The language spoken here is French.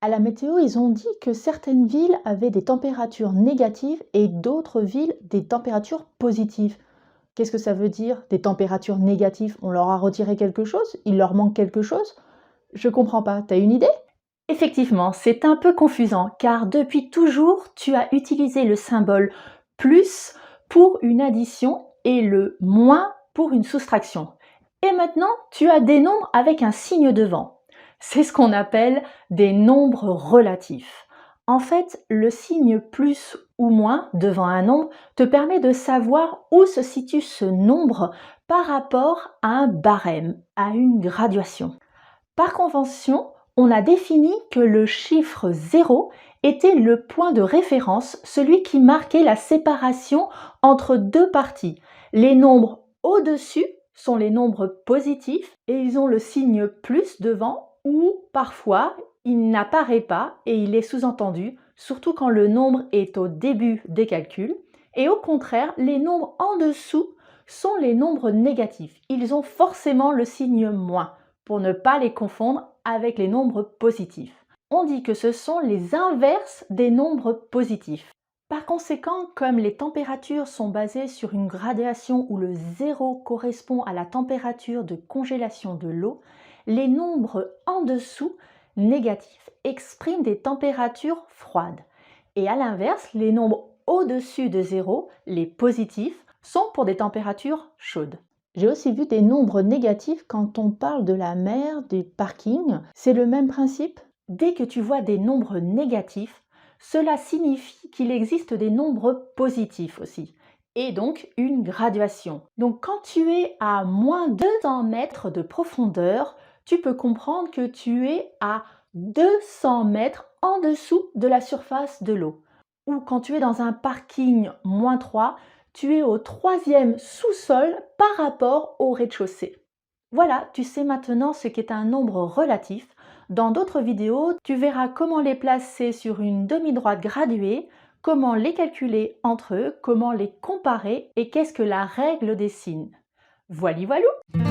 À la météo, ils ont dit que certaines villes avaient des températures négatives et d'autres villes des températures positives. Qu'est-ce que ça veut dire, des températures négatives? On leur a retiré quelque chose? Il leur manque quelque chose? Je comprends pas. T'as une idée? Effectivement, c'est un peu confusant car depuis toujours, tu as utilisé le symbole plus pour une addition et le moins pour une soustraction. Et maintenant, tu as des nombres avec un signe devant. C'est ce qu'on appelle des nombres relatifs. En fait, le signe plus ou moins devant un nombre te permet de savoir où se situe ce nombre par rapport à un barème, à une graduation. Par convention, on a défini que le chiffre 0 était le point de référence, celui qui marquait la séparation entre deux parties. Les nombres au-dessus sont les nombres positifs et ils ont le signe plus devant ou parfois il n'apparaît pas et il est sous-entendu, surtout quand le nombre est au début des calculs. Et au contraire, les nombres en dessous sont les nombres négatifs. Ils ont forcément le signe moins pour ne pas les confondre avec les nombres positifs. On dit que ce sont les inverses des nombres positifs. Par conséquent, comme les températures sont basées sur une gradation où le 0 correspond à la température de congélation de l'eau, les nombres en dessous, négatifs, expriment des températures froides. Et à l'inverse, les nombres au-dessus de 0, les positifs, sont pour des températures chaudes. J'ai aussi vu des nombres négatifs quand on parle de la mer, des parkings. C'est le même principe? Dès que tu vois des nombres négatifs, cela signifie qu'il existe des nombres positifs aussi, et donc une graduation. Donc quand tu es à moins 200 mètres de profondeur, tu peux comprendre que tu es à 200 mètres en dessous de la surface de l'eau. Ou quand tu es dans un parking moins 3, tu es au troisième sous-sol par rapport au rez-de-chaussée. Voilà, tu sais maintenant ce qu'est un nombre relatif. Dans d'autres vidéos, tu verras comment les placer sur une demi-droite graduée, comment les calculer entre eux, comment les comparer et qu'est-ce que la règle des signes. Voili voilou!